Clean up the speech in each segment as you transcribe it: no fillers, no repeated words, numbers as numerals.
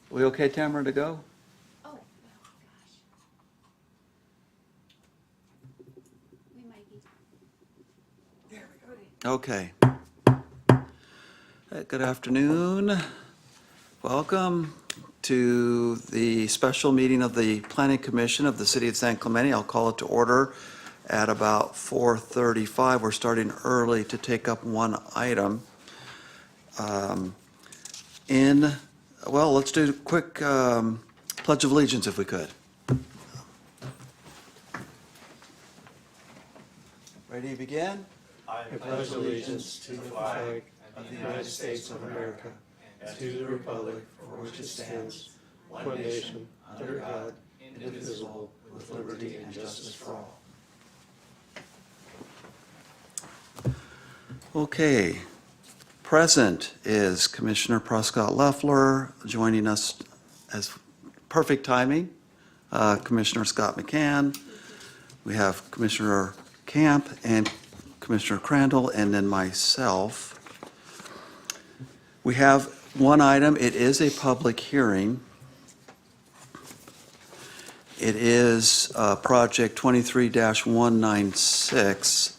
We okay, Tamara, to go? Oh, gosh. We might be. There we go. Okay. Good afternoon. Welcome to the special meeting of the Planning Commission of the City of San Clemente. I'll call it to order at about 4:35. We're starting early to take up one item. Well, let's do a quick Pledge of Allegiance if we could. Ready to begin? I pledge allegiance to the flag of the United States of America and to the republic for which it stands, one nation, under God, indivisible, with liberty and justice for all. Okay. Present is Commissioner Prescott Leffler, joining us as perfect timing. Commissioner Scott McCann. We have Commissioner Camp and Commissioner Crandall, and then myself. We have one item. It is a public hearing. It is Project 23-196,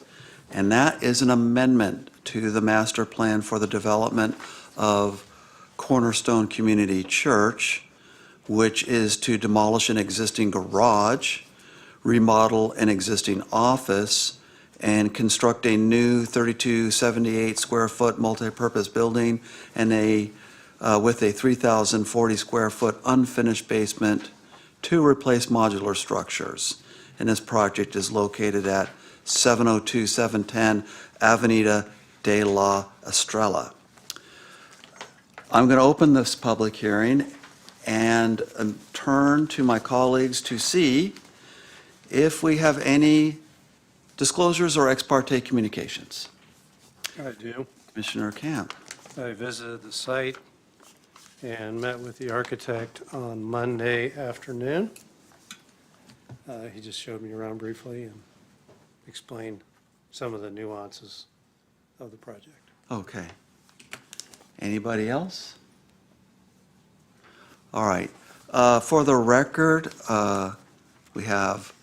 and that is an amendment to the master plan for the development of Cornerstone Community Church, which is to demolish an existing garage, remodel an existing office, and construct a new 3278 square foot multi-purpose building and with a 3,040 square foot unfinished basement to replace modular structures. And this project is located at 702-710 Avenida de la Estrella. I'm going to open this public hearing and turn to my colleagues to see if we have any disclosures or ex parte communications. I do. Commissioner Camp. I visited the site and met with the architect on Monday afternoon. He just showed me around briefly and explained some of the nuances of the project. Okay. Anybody else? All right. For the record, we have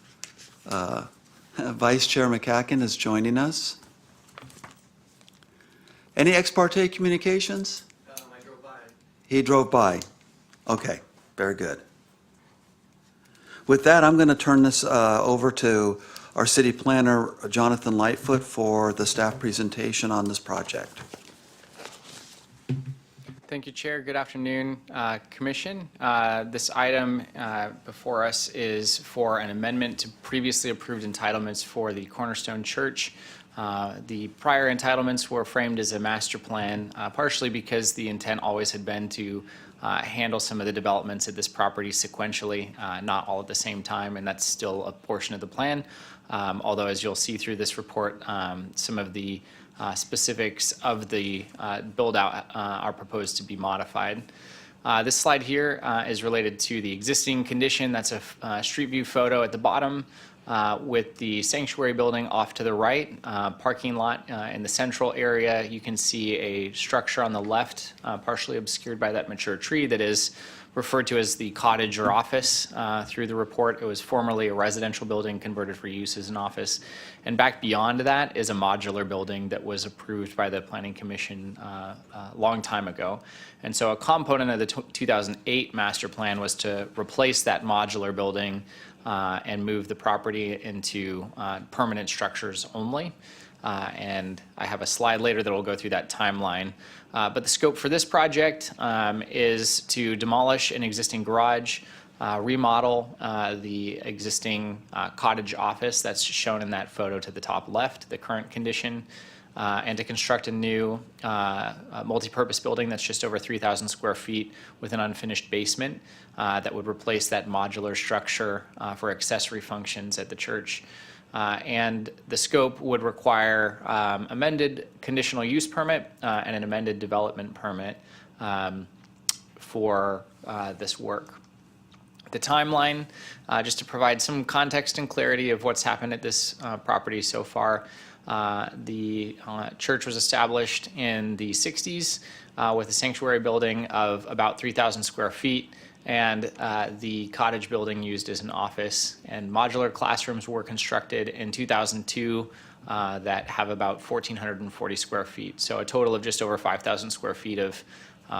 Vice Chair McCacken is joining us. Any ex parte communications? I drove by. He drove by. Okay, very good. With that, I'm going to turn this over to our city planner, Jonathan Lightfoot, for the staff presentation on this project. Thank you, Chair. Good afternoon, Commission. This item before us is for an amendment to previously approved entitlements for the Cornerstone Church. The prior entitlements were framed as a master plan, partially because the intent always had been to handle some of the developments at this property sequentially, not all at the same time, and that's still a portion of the plan. Although, as you'll see through this report, some of the specifics of the build-out are proposed to be modified. This slide here is related to the existing condition. That's a street view photo at the bottom with the sanctuary building off to the right, parking lot in the central area. You can see a structure on the left, partially obscured by that mature tree, that is referred to as the cottage or office through the report. It was formerly a residential building converted for use as an office. And back beyond that is a modular building that was approved by the Planning Commission a long time ago. And so a component of the 2008 master plan was to replace that modular building and move the property into permanent structures only. And I have a slide later that will go through that timeline. But the scope for this project is to demolish an existing garage, remodel the existing cottage office that's shown in that photo to the top left, the current condition, and to construct a new multi-purpose building that's just over 3,000 square feet with an unfinished basement that would replace that modular structure for accessory functions at the church. And the scope would require amended conditional use permit and an amended development permit for this work. The timeline, just to provide some context and clarity of what's happened at this property so far. The church was established in the 60s with a sanctuary building of about 3,000 square feet, and the cottage building used as an office. And modular classrooms were constructed in 2002 that have about 1,440 square feet, so a total of just over 5,000 square feet of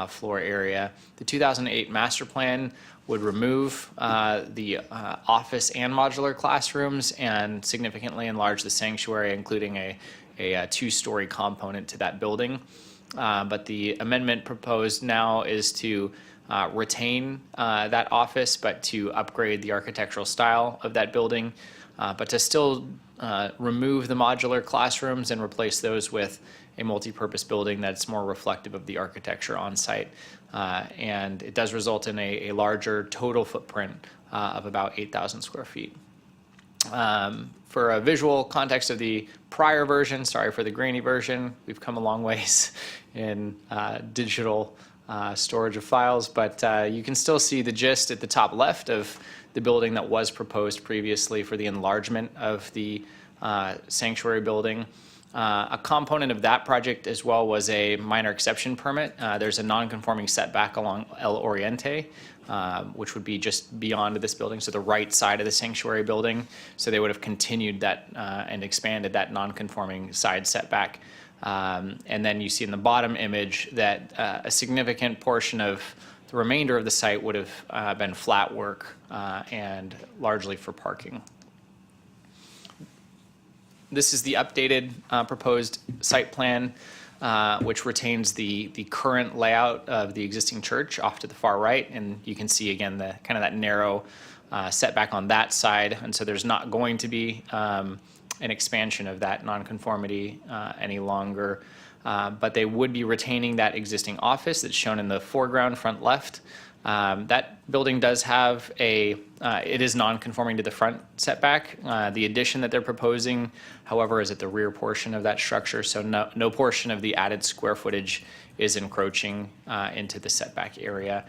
floor area. The 2008 master plan would remove the office and modular classrooms and significantly enlarge the sanctuary, including a two-story component to that building. But the amendment proposed now is to retain that office, but to upgrade the architectural style of that building, but to still remove the modular classrooms and replace those with a multi-purpose building that's more reflective of the architecture on site. And it does result in a larger total footprint of about 8,000 square feet. For a visual context of the prior version, sorry for the grainy version, we've come a long ways in digital storage of files, but you can still see the gist at the top left of the building that was proposed previously for the enlargement of the sanctuary building. A component of that project as well was a minor exception permit. There's a non-conforming setback along El Oriente, which would be just beyond this building, so the right side of the sanctuary building. So they would have continued that and expanded that non-conforming side setback. And then you see in the bottom image that a significant portion of the remainder of the site would have been flat work and largely for parking. This is the updated proposed site plan, which retains the current layout of the existing church off to the far right. And you can see again the kind of that narrow setback on that side. And so there's not going to be an expansion of that nonconformity any longer. But they would be retaining that existing office that's shown in the foreground front left. That building does have it is non-conforming to the front setback. The addition that they're proposing, however, is at the rear portion of that structure, so no portion of the added square footage is encroaching into the setback area.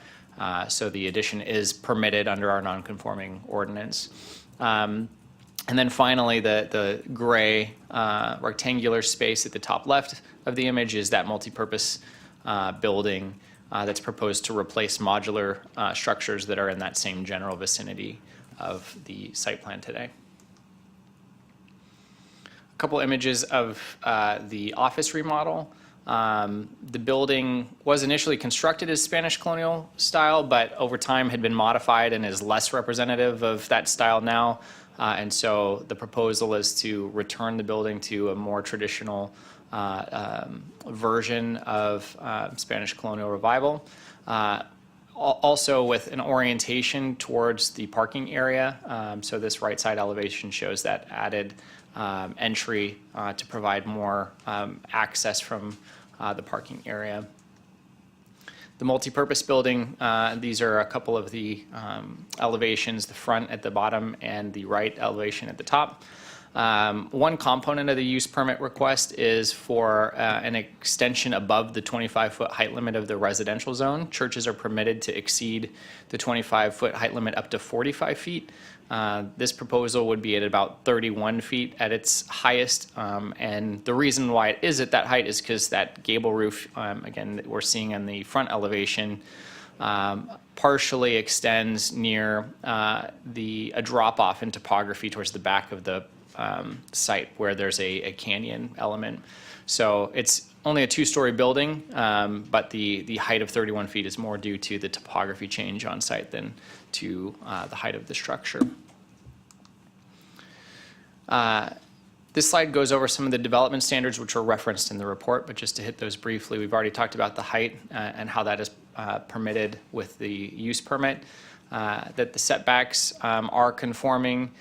So the addition is permitted under our non-conforming ordinance. And then finally, the gray rectangular space at the top left of the image is that multipurpose building that's proposed to replace modular structures that are in that same general vicinity of the site plan today. A couple images of the office remodel. The building was initially constructed as Spanish colonial style, but over time had been modified and is less representative of that style now. And so the proposal is to return the building to a more traditional version of Spanish colonial revival. Also with an orientation towards the parking area. So this right side elevation shows that added entry to provide more access from the parking area. The multipurpose building, these are a couple of the elevations, the front at the bottom and the right elevation at the top. One component of the use permit request is for an extension above the 25-foot height limit of the residential zone. Churches are permitted to exceed the 25-foot height limit up to 45 feet. This proposal would be at about 31 feet at its highest. And the reason why it is at that height is because that gable roof, again, that we're seeing on the front elevation, partially extends near a drop-off in topography towards the back of the site where there's a canyon element. So it's only a two-story building, but the height of 31 feet is more due to the topography change on site than to the height of the structure. This slide goes over some of the development standards which are referenced in the report, but just to hit those briefly, we've already talked about the height and how that is permitted with the use permit, that the setbacks are conforming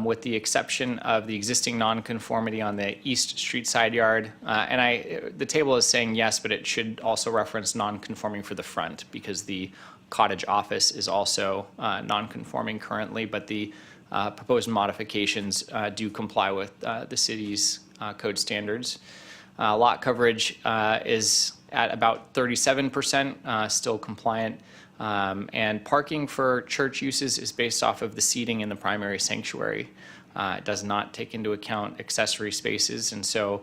with the exception of the existing nonconformity on the East Street side yard. And the table is saying yes, but it should also reference nonconforming for the front because the cottage office is also nonconforming currently, but the proposed modifications do comply with the city's code standards. Lot coverage is at about 37%, still compliant And parking for church uses is based off of the seating in the primary sanctuary. It does not take into account accessory spaces, and so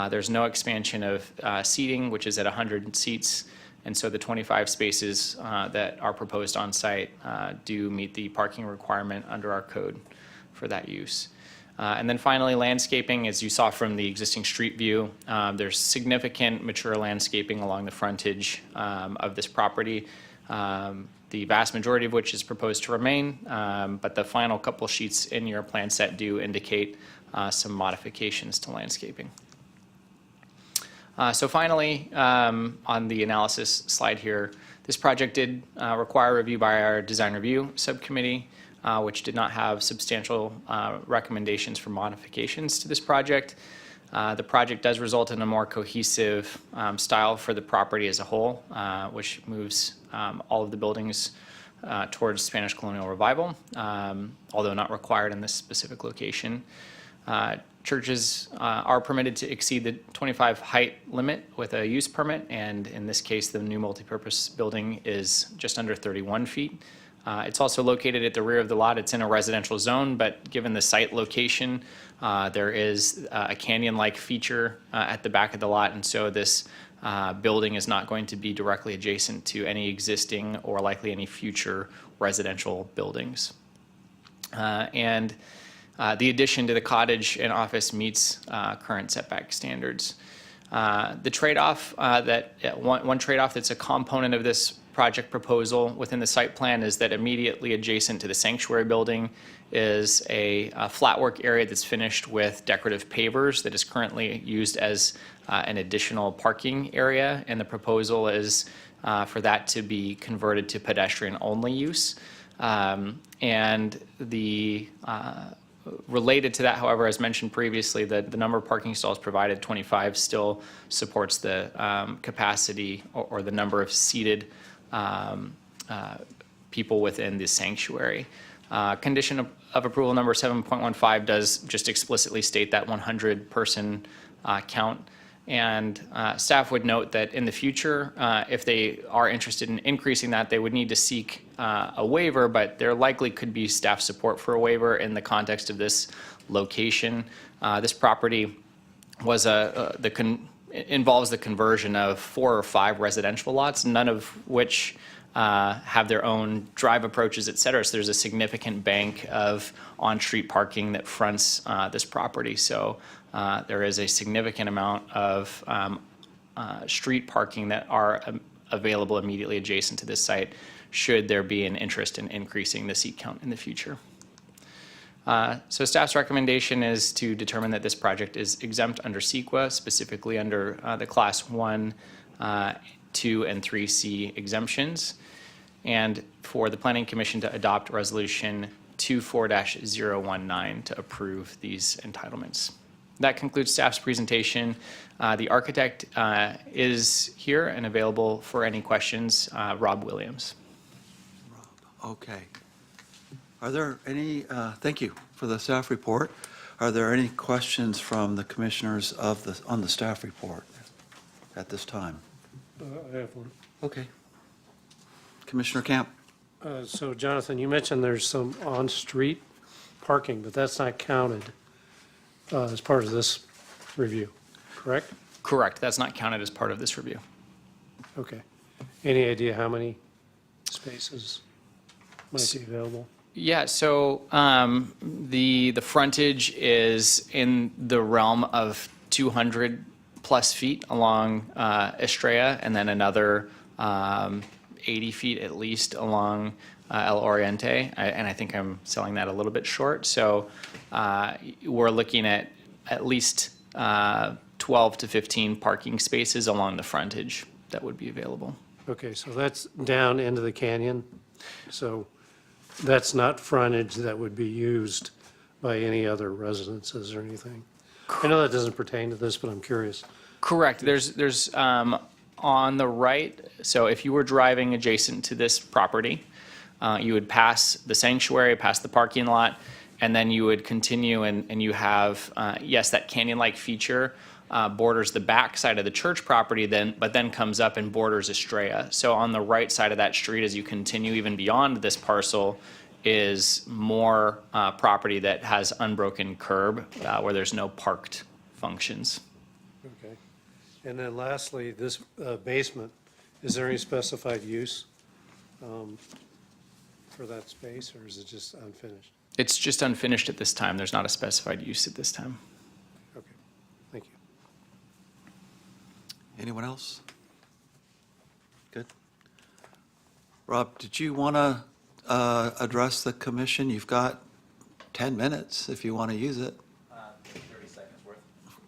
there's no expansion of seating, which is at 100 seats, and so the 25 spaces that are proposed on site do meet the parking requirement under our code for that use. And then finally, landscaping, as you saw from the existing street view, there's significant mature landscaping along the frontage of this property, the vast majority of which is proposed to remain, but the final couple sheets in your plan set do indicate some modifications to landscaping. So finally, on the analysis slide here, this project did require review by our design review subcommittee, which did not have substantial recommendations for modifications to this project. The project does result in a more cohesive style for the property as a whole, which moves all of the buildings towards Spanish colonial revival, although not required in this specific location. Churches are permitted to exceed the 25 height limit with a use permit, and in this case, the new multipurpose building is just under 31 feet. It's also located at the rear of the lot. It's in a residential zone, but given the site location, there is a canyon-like feature at the back of the lot, and so this building is not going to be directly adjacent to any existing or likely any future residential buildings. The addition to the cottage and office meets current setback standards. The trade-off one trade-off that's a component of this project proposal within the site plan is that immediately adjacent to the sanctuary building is a flat work area that's finished with decorative pavers that is currently used as an additional parking area, and the proposal is for that to be converted to pedestrian-only use. Related to that, however, as mentioned previously, the number of parking stalls provided, 25, still supports the capacity or the number of seated people within the sanctuary. Condition of approval number 7.15 does just explicitly state that 100-person count. And staff would note that in the future, if they are interested in increasing that, they would need to seek a waiver, but there likely could be staff support for a waiver in the context of this location. This property was involves the conversion of 4 or 5 residential lots, none of which have their own drive approaches, et cetera. So there's a significant bank of on-street parking that fronts this property. So there is a significant amount of street parking that are available immediately adjacent to this site should there be an interest in increasing the seat count in the future. So staff's recommendation is to determine that this project is exempt under CEQA, specifically under the Class 1, 2, and 3C exemptions, and for the Planning Commission to adopt Resolution 24-019 to approve these entitlements. That concludes staff's presentation. The architect is here and available for any questions. Rob Williams. Okay. Are there any, thank you for the staff report. Are there any questions from the commissioners on the staff report at this time? I have one. Okay. Commissioner Camp? So Jonathan, you mentioned there's some on-street parking, but that's not counted as part of this review, correct? Correct. That's not counted as part of this review. Okay. Any idea how many spaces might be available? Yeah, so the frontage is in the realm of 200 plus feet along Estrella, and then another 80 feet at least along El Oriente, and I think I'm selling that a little bit short. So we're looking at least 12 to 15 parking spaces along the frontage that would be available. Okay, so that's down into the canyon. So that's not frontage that would be used by any other residences or anything. I know that doesn't pertain to this, but I'm curious. Correct. There's on the right, so if you were driving adjacent to this property, you would pass the sanctuary, pass the parking lot, and then you would continue and you have, yes, that canyon-like feature borders the back side of the church property, but then comes up and borders Estrella. So on the right side of that street, as you continue even beyond this parcel, is more property that has unbroken curb where there's no parked functions. Okay. And then lastly, this basement, is there any specified use for that space, or is it just unfinished? It's just unfinished at this time. There's not a specified use at this time. Okay, thank you. Anyone else? Good. Rob, did you want to address the commission? You've got 10 minutes if you want to use it. 30 seconds worth.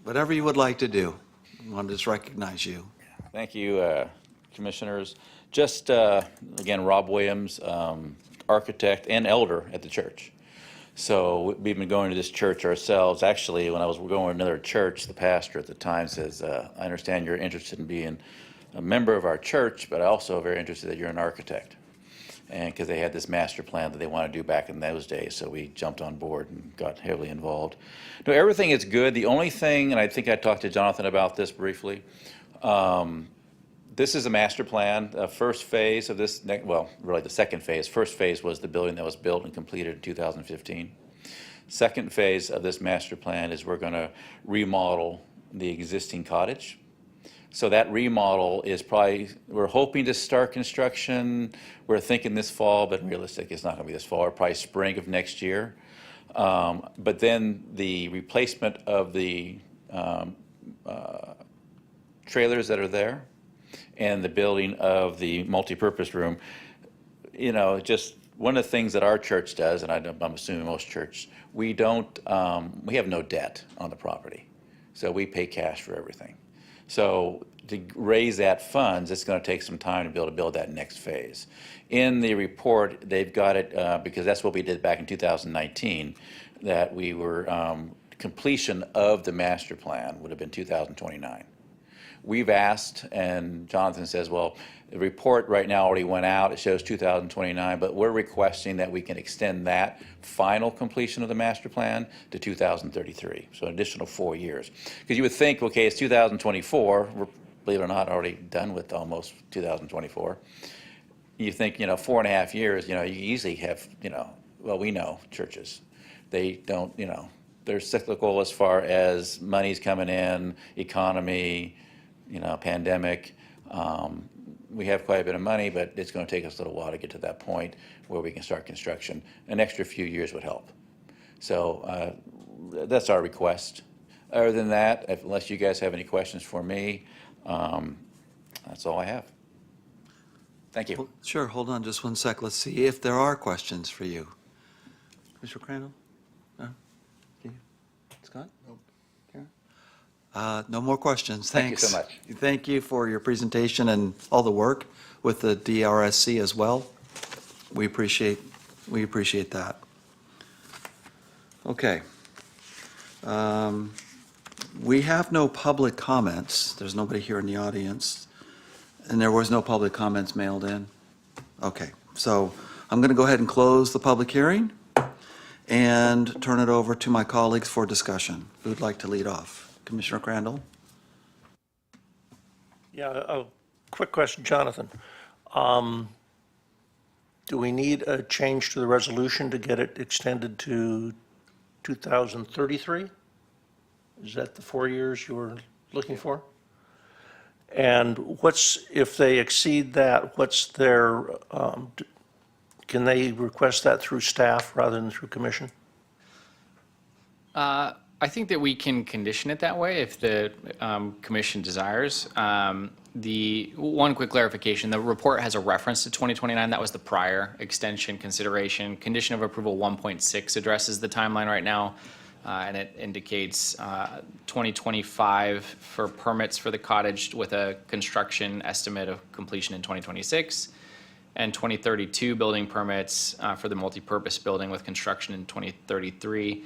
Whatever you would like to do. I want to just recognize you. Thank you, commissioners. Just, again, Rob Williams, architect and elder at the church. So we've been going to this church ourselves. Actually, when I was going to another church, the pastor at the time says, I understand you're interested in being a member of our church, but I also very interested that you're an architect. And because they had this master plan that they wanted to do back in those days, so we jumped on board and got heavily involved. No, everything is good. The only thing, and I think I talked to Jonathan about this briefly, this is a master plan. First phase of this, well, really the second phase. First phase was the building that was built and completed in 2015. Second phase of this master plan is we're going to remodel the existing cottage. So that remodel is probably, we're hoping to start construction. We're thinking this fall, but realistic, it's not going to be this fall, or probably spring of next year. But then the replacement of the trailers that are there and the building of the multipurpose room, you know, just one of the things that our church does, and I'm assuming most churches, we have no debt on the property. So we pay cash for everything. So to raise that funds, it's going to take some time to be able to build that next phase. In the report, they've got it, because that's what we did back in 2019, that we were, completion of the master plan would have been 2029. We've asked, and Jonathan says, well, the report right now already went out. It shows 2029, but we're requesting that we can extend that final completion of the master plan to 2033, so an additional 4 years. Because you would think, okay, it's 2024. We're, believe it or not, already done with almost 2024. You think, 4.5 years, you easily have, well, we know churches. They don't, they're cyclical as far as money's coming in, economy, pandemic. We have quite a bit of money, but it's going to take us a little while to get to that point where we can start construction. An extra few years would help. So that's our request. Other than that, unless you guys have any questions for me, that's all I have. Thank you. Well, sure, hold on just one sec. Let's see if there are questions for you. Mr. Crandall? No? Scott? Nope. Karen? No more questions. Thank you Thanks. so much. Thank you for your presentation and all the work with the DRSC as well. We appreciate that. Okay. We have no public comments. There's nobody here in the audience. And there was no public comments mailed in? Okay, so I'm going to go ahead and close the public hearing and turn it over to my colleagues for discussion. Who'd like to lead off? Commissioner Crandall? Yeah, a quick question, Jonathan. Do we need a change to the resolution to get it extended to 2033? Is that the 4 years you were looking for? And if they exceed that, what's their, can they request that through staff rather than through commission? I think that we can condition it that way if the commission desires. The one quick clarification, the report has a reference to 2029. That was the prior extension consideration. Condition of approval 1.6 addresses the timeline right now, and it indicates 2025 for permits for the cottage with a construction estimate of completion in 2026, and 2032 building permits for the multipurpose building with construction in 2033.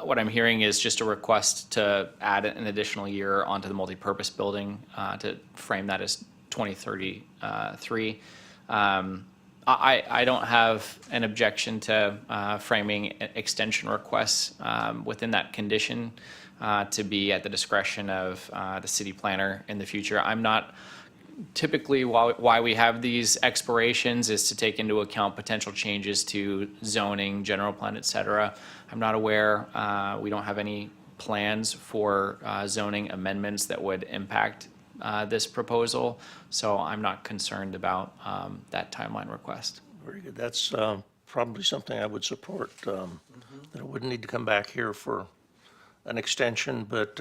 What I'm hearing is just a request to add an additional year onto the multipurpose building to frame that as 2033. I don't have an objection to framing extension requests within that condition. to be at the discretion of the city planner in the future. I'm not typically, why we have these expirations is to take into account potential changes to zoning, general plan, et cetera. I'm not aware, we don't have any plans for zoning amendments that would impact this proposal, so I'm not concerned about that timeline request. Very good. That's probably something I would support, that it wouldn't need to come back here for an extension, but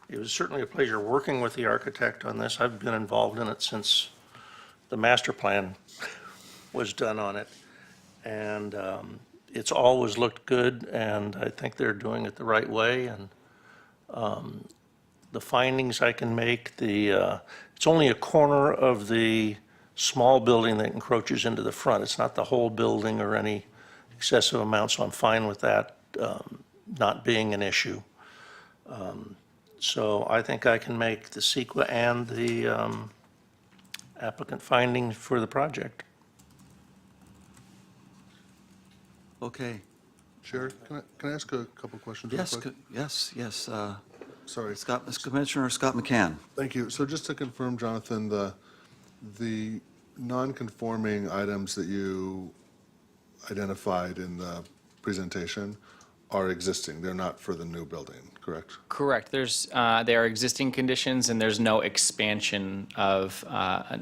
it was certainly a pleasure working with the architect on this. I've been involved in it since the master plan was done on it. And it's always looked good, and I think they're doing it the right way. And the findings I can make, it's only a corner of the small building that encroaches into the front. It's not the whole building or any excessive amounts, so I'm fine with that not being an issue. So I think I can make the CEQA and the applicant finding for the project. Okay. Chair, can I ask a couple questions? real Yes, quick? yes. Sorry. Commissioner Scott McCann. Thank you. So just to confirm, Jonathan, the non-conforming items that you identified in the presentation are existing. They're not for the new building, correct? Correct. There are existing conditions, and there's no expansion of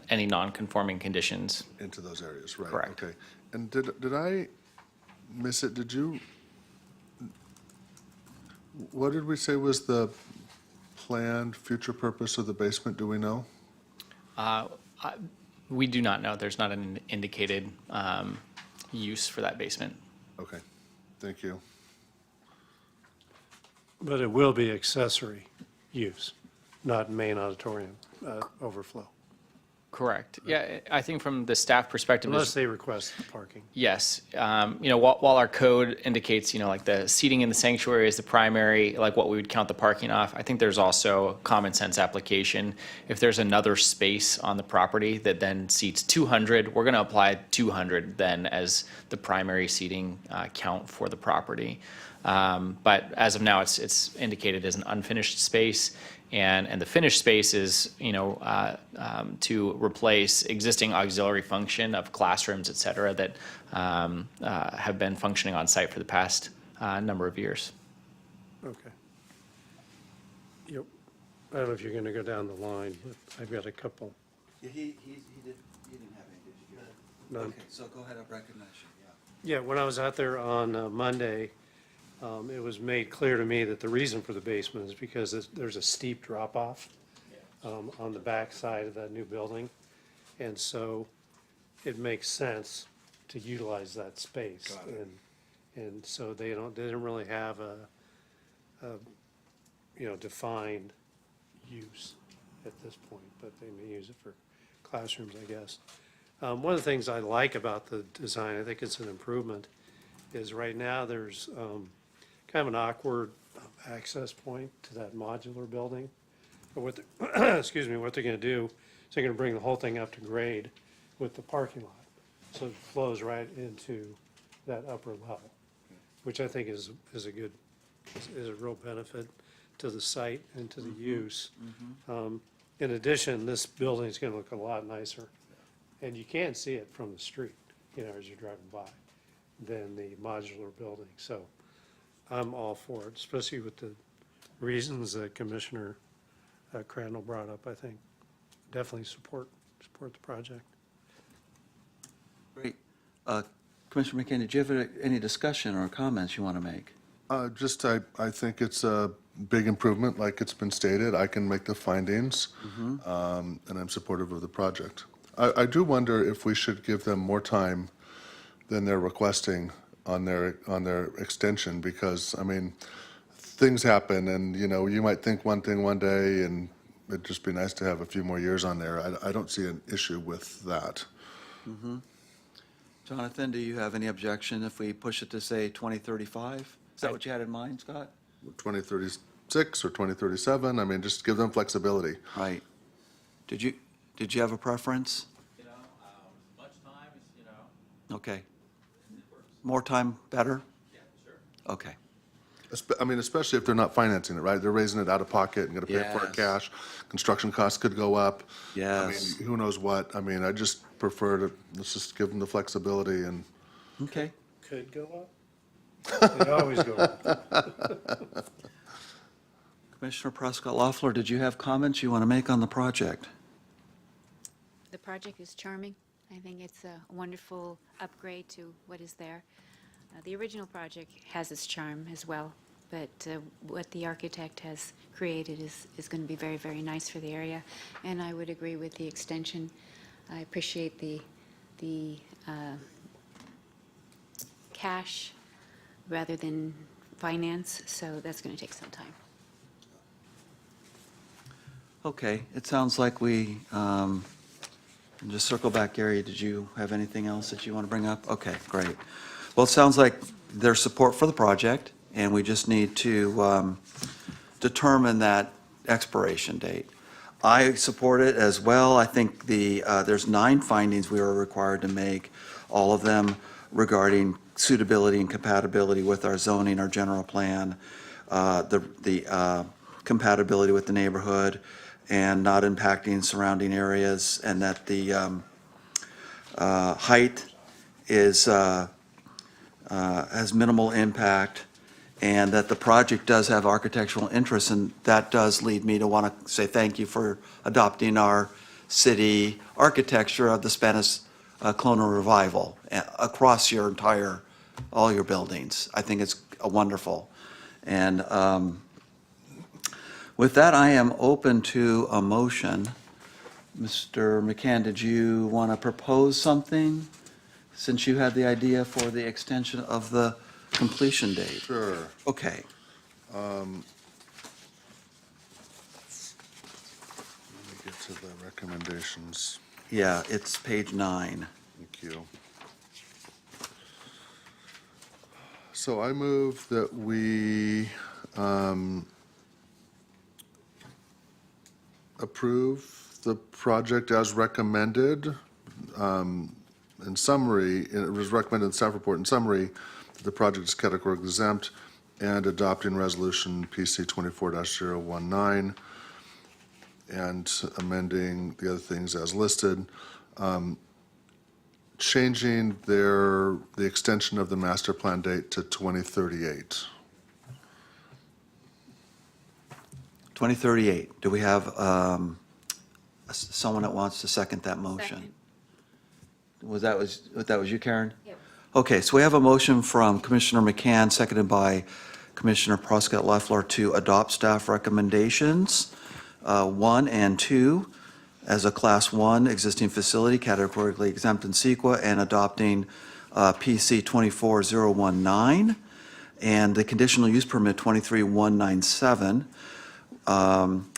any non-conforming conditions. Into those areas, right? Correct. Okay. And did I miss it? What did we say was the planned future purpose of the basement? Do we know? We do not know. There's not an indicated use for that basement. Okay, thank you. But it will be accessory use, not main auditorium overflow, Correct. Yeah, I think from the staff perspective, unless they request the parking. yes. While our code indicates, like the seating in the sanctuary is the primary, like what we would count the parking off, I think there's also common sense application. If there's another space on the property that then seats 200, we're going to apply 200 then as the primary seating count for the property. But as of now, it's indicated as an unfinished space. And the finished space is, to replace existing auxiliary function of classrooms, et cetera, that have been functioning on site for the past number of years. Okay. Yep. I don't know if you're going to go down the line, but I've got a couple. Yeah, he didn't have any, did you? None. Okay, so go ahead, I recognize you, yeah. Yeah, when I was out there on Monday, it was made clear to me that the reason for the basement is because there's a steep drop-off on the back side of that new building. And so it makes sense to utilize that space. Got it. And so they didn't really have a defined use at this point, but they may use it for classrooms, I guess. One of the things I like about the design, I think it's an improvement, is right now there's kind of an awkward access point to that modular building. But what what they're going to do is they're going to bring the whole thing up to grade with the parking lot. So it flows right into that upper level, which I think is a real benefit to the site and to the use. In addition, this building is going to look a lot nicer, and you can see it from the street, as you're driving by, than the modular building. So I'm all for it, especially with the reasons that Commissioner Crandall brought up. I think definitely support the project. Great. Commissioner McCann, did you have any discussion or comments you want to make? I think it's a big improvement, like it's been stated. I can make the findings, and I'm supportive of the project. I do wonder if we should give them more time than they're requesting on their extension, because, things happen, and, you might think one thing one day, and it'd just be nice to have a few more years on there. I don't see an issue with that. Jonathan, do you have any objection if we push it to, say, 2035? Is that what you had in mind, Scott? 2036 or 2037, just give them flexibility. Right. Did you have a preference? Much time is, Okay. More time, better? yeah, sure. Okay. I mean, especially if they're not financing it, right? They're raising it out of pocket and gonna pay for it Yes. cash. Construction costs could go up. Yes. I mean, who knows what? I mean, I just prefer to, let's just give them the flexibility and, Okay. Could go up. They always go up. Commissioner Prescott Loeffler, did you have comments you want to make on the project? The project is charming. I think it's a wonderful upgrade to what is there. The original project has its charm as well, but what the architect has created is going to be very, very nice for the area. And I would agree with the extension. I appreciate the cash rather than finance, so that's going to take some time. Okay, it sounds like we, just circle back, Gary, did you have anything else that you want to bring up? Okay, great. Well, it sounds like there's support for the project, and we just need to determine that expiration date. I support it as well. I think there's 9 findings we are required to make, all of them regarding suitability and compatibility with our zoning, our general plan, the compatibility with the neighborhood, and not impacting surrounding areas, and that the height is, has minimal impact, and that the project does have architectural interest, and that does lead me to want to say thank you for adopting our city architecture of the Spanish colonial revival across your entire, all your buildings. I think it's wonderful. And with that, I am open to a motion. Mr. McCann, did you want to propose something, since you had the idea for the extension of the completion date? sure. Okay. Let me get to the recommendations. Yeah, it's page 9. Thank you. So I move that we approve the project as recommended. In summary, it was recommended in the staff report, in summary, that the project is categorically exempt, and adopting resolution PC 24-019 and amending the other things as listed. Changing the extension of the master plan date to 2038. 2038. Do we have someone that wants to second that motion? Second. That was you, Karen? Yep. Okay, so we have a motion from Commissioner McCann, seconded by Commissioner Prescott Loeffler, to adopt staff recommendations 1 and 2 as a Class 1 existing facility categorically exempt in CEQA, and adopting PC 24019 and the conditional use permit 23197,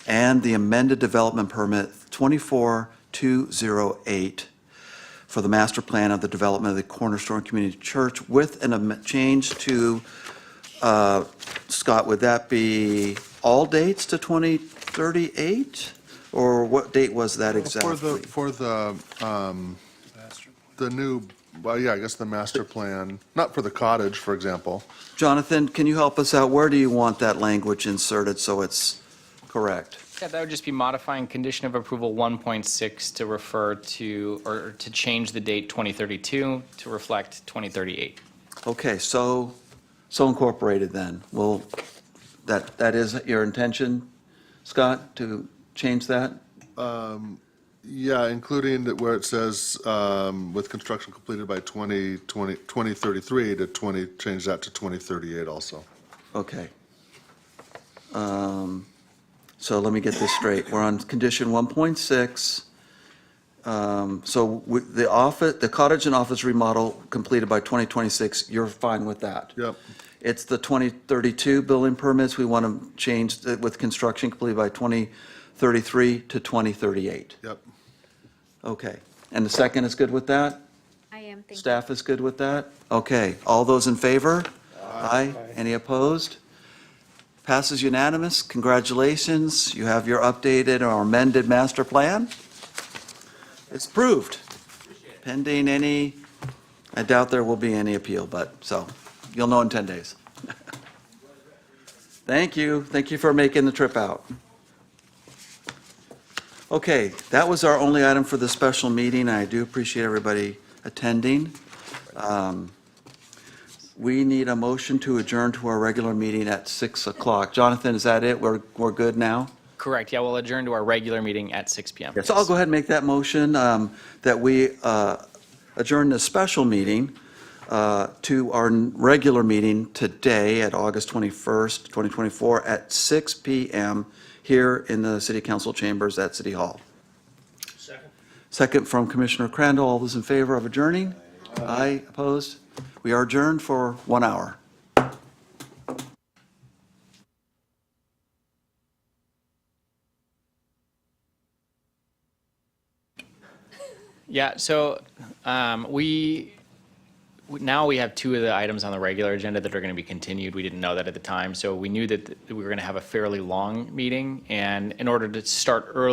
and the amended development permit 24208 for the master plan of the development of the Cornerstone Community Church with an change to, Scott, would that be all dates to 2038? Or what date was that exactly? For the new, well, yeah, I guess the master plan, not for the cottage, for example. Jonathan, can you help us out? Where do you want that language inserted so it's correct? Yeah, that would just be modifying condition of approval 1.6 to refer to, or to change the date 2032 to reflect 2038. Okay, so incorporated then. Well, that is your intention, Scott, to change that? Yeah, including that where it says, with construction completed by 2033 to change that to 2038 also. Okay. So let me get this straight. We're on condition 1.6. So with the cottage and office remodel completed by 2026, you're fine with that? Yep. It's the 2032 building permits, we want to change with construction completed by 2033 to 2038. Yep. Okay. And the second is good with that? I am thinking. Staff is good with that? Okay. All those in favor? Aye. Any opposed? Passes unanimous. Congratulations. You have your updated or amended master plan. It's approved. Pending any, I doubt there will be any appeal, but, so, you'll know in 10 days. Thank you. Thank you for making the trip out. Okay, that was our only item for the special meeting. I do appreciate everybody attending. We need a motion to adjourn to our regular meeting at 6 o'clock. Jonathan, is that it? We're good now? Correct, yeah, we'll adjourn to our regular meeting at 6 PM. So I'll go ahead and make that motion, that we adjourn the special meeting to our regular meeting today at August 21st, 2024, at 6 PM here in the City Council chambers at City Hall. Second. Second from Commissioner Crandall. All those in favor of adjourning? Aye. Opposed? We are adjourned for 1 hour. Yeah, so now we have two of the items on the regular agenda that are going to be continued. We didn't know that at the time, so we knew that we were going to have a fairly long meeting, and in order to start early